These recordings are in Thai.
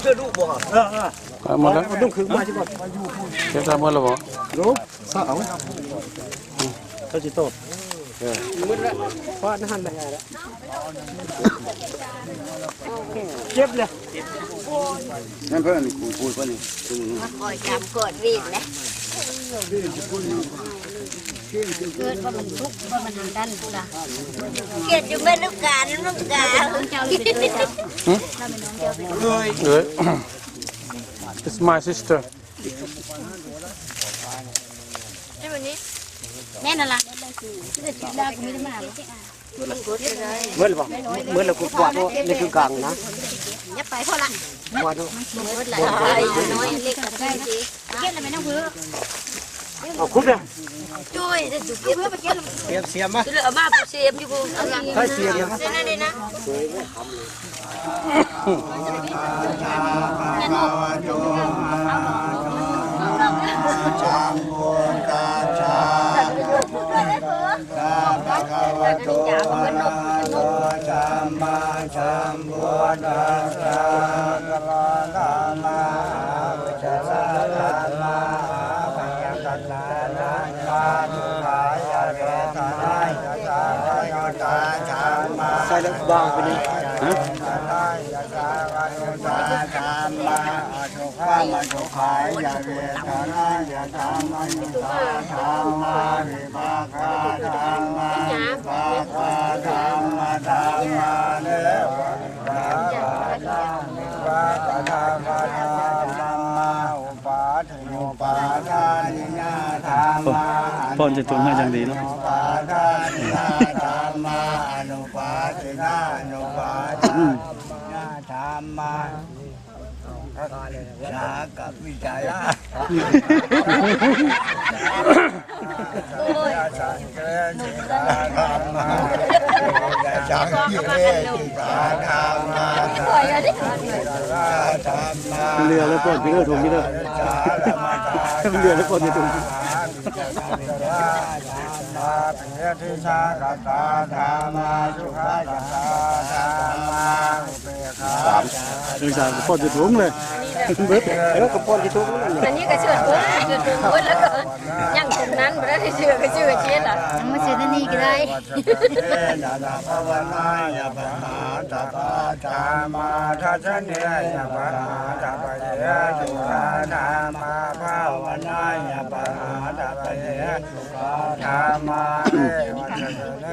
เชื่อลูกบ่หมดแล้วต้องคือมาใช่ป่ะเก็บได้หมดแล้วบ่ลูกสาวเขาจะตบมืดแล้วฟาดหันได้แล้วเจ็บเลยนั่นเพื่อนกูพูดว่านี่คอยจำกดวิ่งนะเกิดว่ามันทุกข์ว่ามันดันกูละเกลียดอยู่ไม่ลูกกาลูกกาเจ้าเลยเลย It's my sister ใช่วันนี้แน่นอนล่ะที่จะจิตดากูไม่ได้มาเมื่อป่ะเมื่อเรากูกวาดนี่คือกลางนะยับไปพอละกวาดเมื่อไหร่น้อยเล็กกับใกล้จีเกลียดอะไรไม่ต้องพื้นเอาคุบเลยช่วยจะจุกเก็บเพื่อไปเก็บเสียมมั้ยเหลือมาผู้เสียมอยู่กูใช่เสียมนะนี่นะจามโมกาชาตาภะคะวะโตอะระหะโตสัมมาสัมพุทธัสสะกะระกะมาวิชาสะธัมมาปัญญาตัสสะนะกาตุขายะเวทนายะสาระยะตาชัมมาใส่แล้วบางไปนี่ฮะยะสาระยะตาชัมมาอสุขามะสุขายะเวทนายะธัมมายุตาธัมมาวิภาคาธัมมาวิภาคาธัมมาธัมมาเนวะวิภาคาธัมมาธัมมาธัมมาอุปาทิโยปาทานิยาธัมมาป้อนจะตุนให้จังดีเนาะปาทานิยาธัมมาอนุปาทินานุปาทานิยาธัมมาชากับวิจัยละสังเกตจิตาธรรมาจังกิเลสจิตาธรรมาเรือแล้วป้อนพี่ก็ถุงนี่เด้อเรือแล้วป้อนจะถุงมาเพียทิชากตาธรรมาสุขาตาธรรมาอุเบกขา3ป้อนจะถุงเลยเบิดแล้วก็ป้อนที่ทุกข์อันนี้ก็เชื่อเชื่อถือแล้วก็ยังตรงนั้นไม่ได้เชื่อก็เชื่อเชื่อละมาเชื่อนี่ก็ได้ภาวนาอย่าปัญหาตาปาจามาทัศเนียอย่าปัญหาตาปะเยสุขานามาภาวนาอย่าปัญหาตาปะเยสุขานามาเอวัจเจเน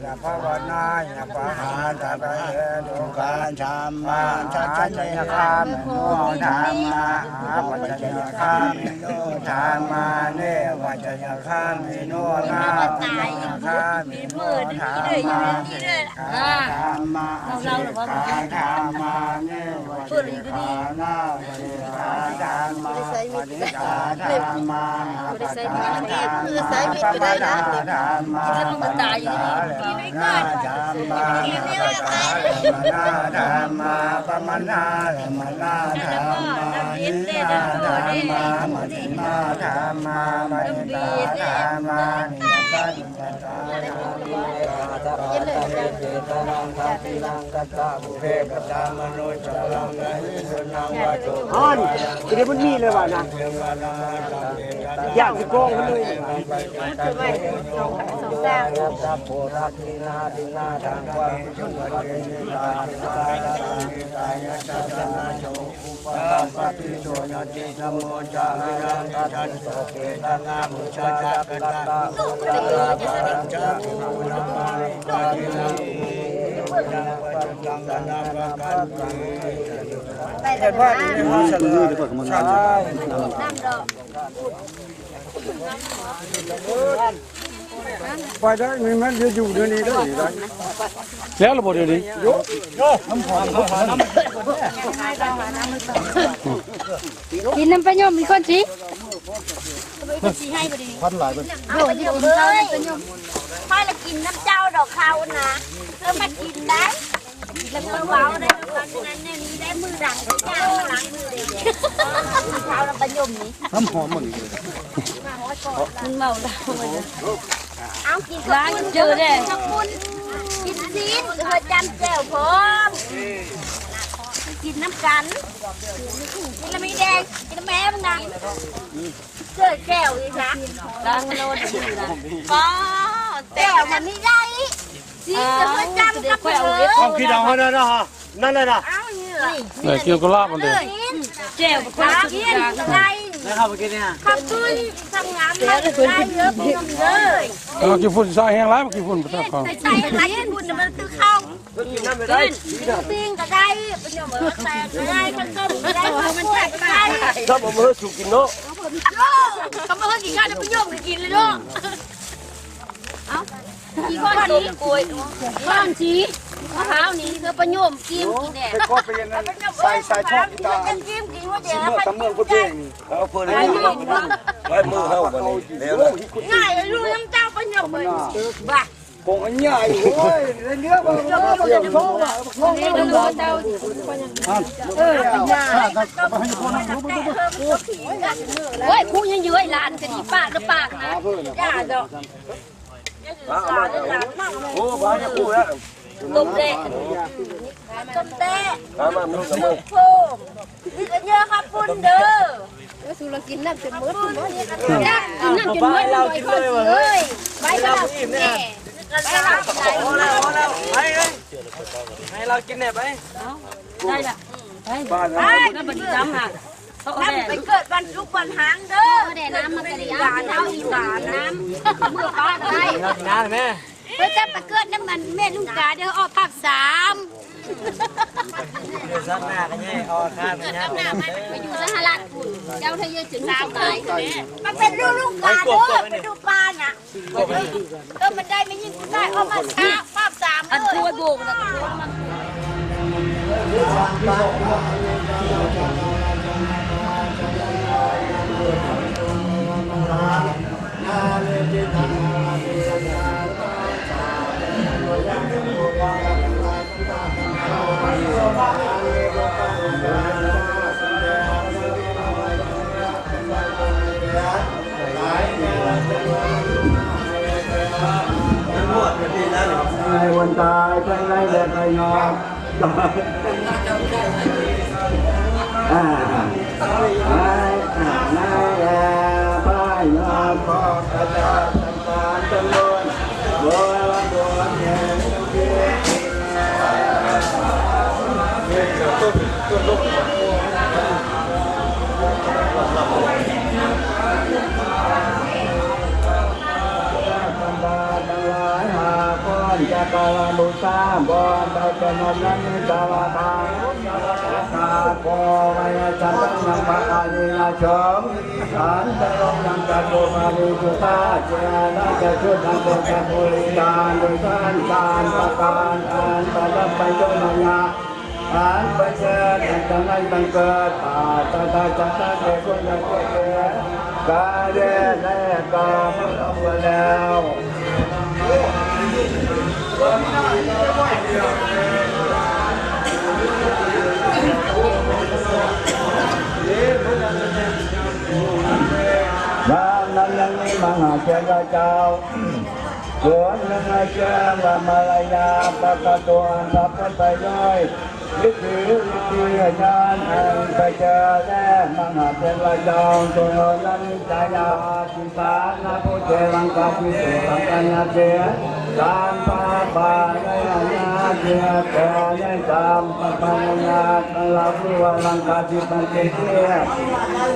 นะภาวนาอย่าปัญหาตาปะเยสุขาชามาทัศเนียคามโนธรรมาวัจจะคามิโนธรรมาเนวัจจะคามิโนนาคามิโนธรรมาธรรมาเราหรือว่าธรรมาเนวัจจะนาวิหารธรรมาปฏิจจธรรมาปฏิจจธรรมาปฏิจจธรรมาปฏิจจธรรมาธรรมาปมนาธรรมนาธรรมานินาธรรมามัชฌิมาธรรมาปฏิปทาธรรมานิตัสสะตาเจตนังทัพพิลังกัตตะบุเพกัตตามโนจรังนะหิสุนังวะโตอ่อนเดี๋ยวมันมีเลยว่ะนะอยากจะโกงมันเลยสัพโพธิทินาทินาทางความชุมนุมนิราธิตาตานิตายะสัจนาโชอุปปะปิโสยติสมุจาริยังทันโสเกตังามุชาจักตาอุปปะปัญจภูนามาริกาตินังยังปัจจังกนาปะกันติแต่ว่าในห้องเฉลิมใช่ไปได้มันจะอยู่ในนี้ได้แล้วระบบเดี๋ยวนี้กินน้ำปลาโยมมีคนสิพันหลายเป็นโอ้ยกินข้าวน้ำปลาโยมพ่อละกินน้ำเจ้าดอกข้าวนะเพื่อมากินได้แล้วก็เว้าได้เพราะฉะนั้นเนี่ยนี้ได้มือดังได้ย่างมาล้างมือเลยข้าวน้ำปลาโยมนี่น้ำหอมหมดมันเมาแล้วเอากินล้างเจอได้กินซีนเพื่อจำแจ่วพร้อม กินน้ำกันกินละมีแดงกินละแม่มันนะเจอแก้วดิคะล้างโลดดีนะป้าแก้วมันไม่ได้จริงจะมาจำกับเลย ความคิดเอาให้ได้นะฮะนั่นเลยนะ เอานี่เหรอ เนี่ยเกี่ยวกับลาบมันเลย แก้วคนละกินได้ นะครับเมื่อกี้เนี่ย ขับตุ้ยทำงานได้เยอะพี่น้องเลย กี่ฝุ่นใส่แห้งร้ายกี่ฝุ่นประทับเขา ใส่ไรบุญมันคือข้าว กินน้ำไม่ได้ ปิ้งก็ได้เป็นอย่างเหมือนแตกก็ได้ข้าวต้มก็ได้ข้าวมันแตกก็ได้ ถ้าผมเฮ้ยสุกินเนาะ ก็ไม่เคยกินข้าวจะไปโยกกินเลยเนาะเอ้าอีก้อนนี้กล้วยก้อนสีมะพร้าวนี้คือประโยมกินกินเนี่ย ก็เป็นนั้นใส่ช่องตา กินกินว่าเดี๋ยว เมื่อตำเมืองพุทธเองเอาเพื่อนให้มือเข้ากันแล้ว ง่ายรู้น้ำเจ้าประโยมเลยบ้า คงใหญ่โอ้ยเนื้อมันเกี่ยวโซ่ นี่ก็รู้เจ้าโอ้ยคู่ยังเย้ยลานกันดีปากกับปากนะย่าดอก โอ้บ้านจะพูดแล้ว ต้มเละต้มเตะ มามือกับมือ โฟมนี่ก็เยอะครับปุ่นเด้อ สูเรากินน้ำจนมืด ปุ่นนี่ก็กินน้ำจนมืดเรากินเลยเฮ้ยไว้ก็เรากินแน่ก็จะรับไหน ไปเลยให้เรากินเนี่ยไป ได้ละ บ้าน ไปน้ำไปเกิดวันลูกวันหางเด้อเดี๋ยวน้ำมันกระดิ่งหวานเท่าอีหวานน้ำมือป้าได้ เรากินน้ำแม่ เฮ้ยจะไปเกิดน้ำมันแม่ลุงกาเด้อออกภาค3 ซักหน้ากันเนี่ยเอาข้าวไปเนี่ย ไปอยู่สหรัฐคุณเจ้าทะเยอถึงสาวตายมันเป็นลูกลุงกาเด้อไปดูปลาน่ะมันได้ไม่ยิ่งได้ออกมาภาค3อันตัวโบกนะ ในวันตายไปไรแดดไปนอนนายป้ายนอนพอกระจายสังการจำนวนบัวบัวเย็นเย็นจะกลาบุษาบอนเราจะนอนนั้นสารทางตาโกวิจันตังนังปะอาลีนาชมขันตะลงนังจันโกมาลีจุตาเจนะจะชุดนังเป็นจันบุรีกาลุสันการประการอันตะลับไปโยนยาอันไปเจอแต่ไม่บังเกิดป่าตาตาจันตาเด็กคนละเกิดกาเดแลกาไม่เอาแล้วบ้านนั้นยังมีมหาเจ้าสวนยังไงเจ้าว่ามาลายาปะกะตัวทับไปเลยวิถีวิถีญาณไปเจอแล้วมหาเจ้าตัวนั้นใจยาสิสานาพุทธลังกาพิสุขังกัญญาเจการปาปาในนาเจแก่ในจามปะปัญญาลาภุวังกาจิปันเจเจ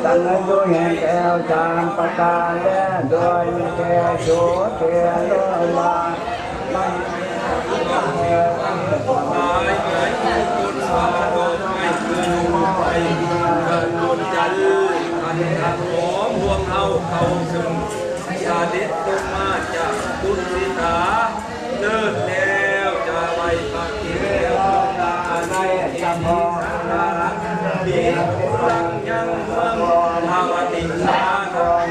ตั้งอายุแห่งแก้วจามปะกาและโดยแก่โสเทโลลาเข้าซึ่งสาดิตตุมาจากตุสิตาเลิศแล้วจะไว้ปักเกี่ยวตาในจำพอดีสังยังเมืองภาวติสาทอง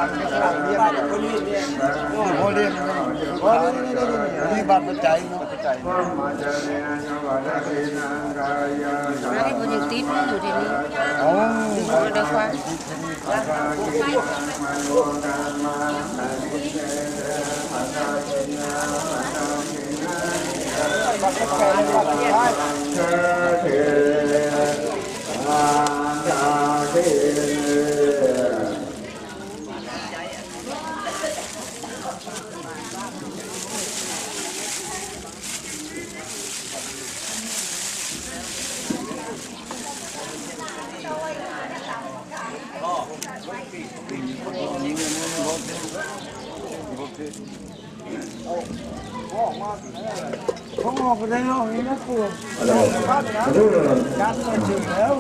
เ พอเรียนนี่บัตรปัจจัยเนาะปัจจัย อันนี้มันอยู่ติดอยู่ที่นี่ อ๋อ เดี๋ยวฟัง เขาออกไปได้หรอกนี่นะปู่การเงินถึงแล้ว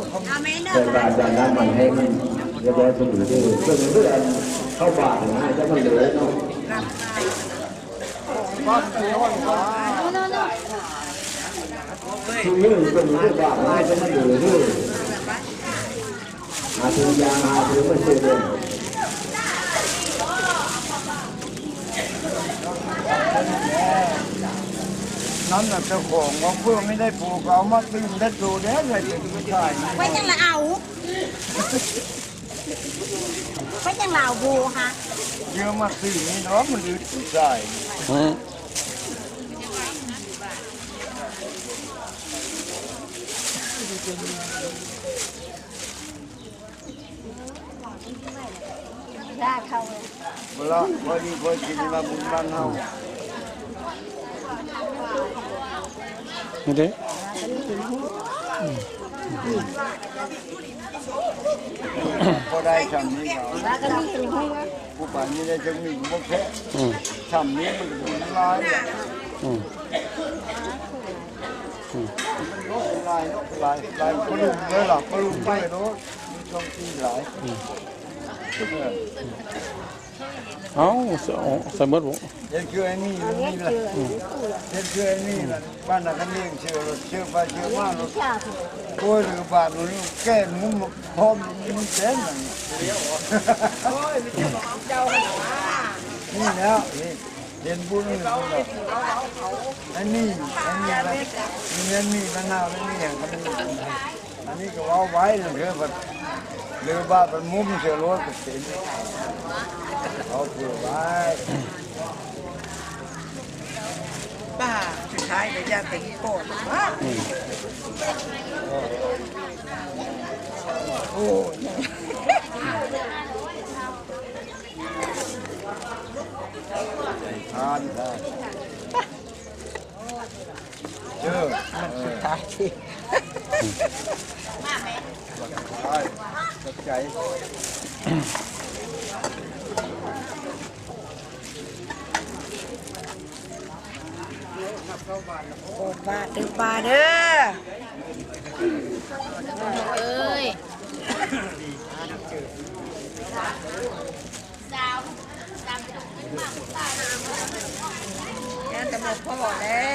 แต่การจานน้ำมันแห้งเรียบร้อยสมุนที่เพื่อนเพื่อนเข้าบาทนะจะมันเหลือเนาะคือนี่เป็นเรื่องบาทนะจะมันเหลือด้วยหาถึงยาหาถึงไม่เชื่อเลย นั่นน่ะเจ้าของว่าเพื่อไม่ได้ปลูกเอามาตื่นได้ดูเด้อเลยจะไม่ใช่ ไปจังละเอาไปจังลาวบูฮะ เยอะมาตื่นนี่เนาะมันดื้อใช่ ได้เข้า เวลาพอดีพอกินมาบุญบ้านเฮา นี่เด้ พอได้ชำนี้เขา แล้วก็มีถึงห้อง ผู้ป่านนี้ได้จังมีบ่แค่ชำนี้มันเป็นลายลายลายลายปลุกเลยหรอปลุกไปเนาะมีช่องที่หลาย เอ้าใส่หมดบ่ เด็กคือไอ้นี่นี่แหละเด็กคือไอ้นี่แหละบ้านนักเรียนเชื่อไปเชื่อมาลูกโอ้ยหรือบาทลูกแก้มุ้งพร้อมมุ้งเส้นนี่แล้วเรียนบุญนี่อันนี้อะไรนี่มะนาวนี่อย่างอันนี้ก็เอาไว้เลยเพื่อแบบหรือบาทเป็นมุ้งเชื่อรถก็เต็มเอาเผื่อไว้ ป้าสุดท้ายเดี๋ยวจะติดโกรธว่า โอ้ทานได้เจอสุดท้ายที่ตกใจ โกรธป้าตึงป้าเด้อเอ้ยนั่นตำรวจพ่อบอกแล้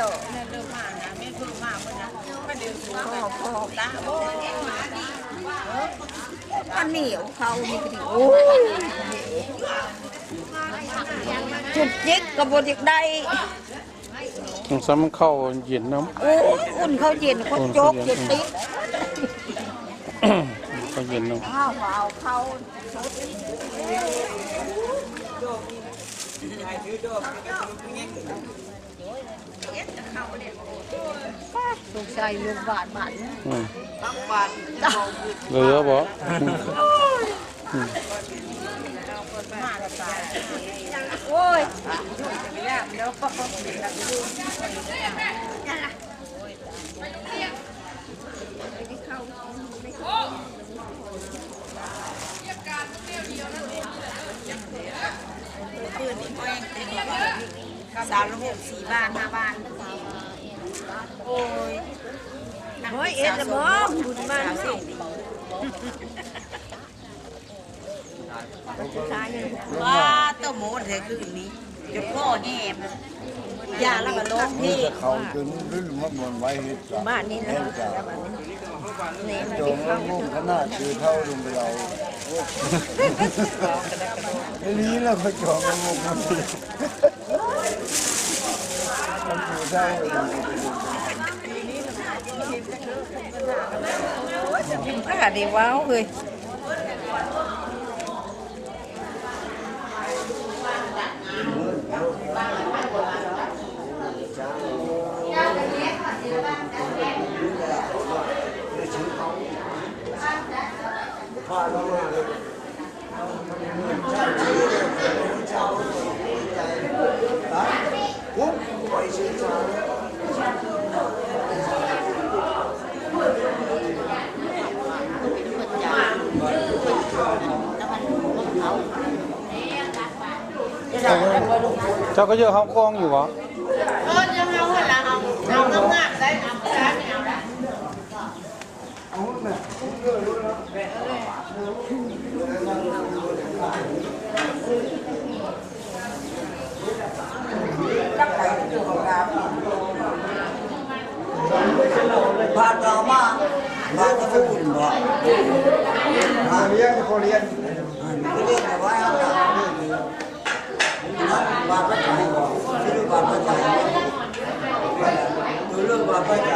วนั่นเริ่มมากนะไม่เพิ่มมากเลยนะพ่อตาโบ้มันเหนียวเขามีกระดิ่งโอ้ยจุดจิกกับบจิกได้ ซ้ำมันเข้าเย็นน้ำ โอ้อุ่นเขาเย็นเขาโจกเย็นติด เข้าเย็นน้ ข้าวเอาเขาสงสัยลูกบาทบาท ำ ต้องบาท เหลือบ่ โอ้ย 3-6-4 บ้าน 5 บ้านโอ้ย เฮ้ยเอ็ดละบ่บุญมันสิ ว้าเต้าหมูแท้คืออันนี้จะพ่อแหบยาแล้วก็ลง นี่ ที่ จะเขาจนลื่นมาบนไว้เห็ด บ้านนี้นะ โจมแล้วงงขนาดคือเท่าลงไปเรา นี้เราก็จองงงมันอยู่ได้ ถ้าดีว้าวเลย เจ้าก็เยอะห้องกล้องอยู่วะ จะเอาอะไรเอางามได้เอาได้เอาได้ผ่านต่อมาผ่านก็ฝุ่นบ่เรียนพอเรียนเรียนแต่ว่าเอาหนักนี่บาดพระใจบ่ชื่อบาดพระใจดูเรื่องบาดพระใจ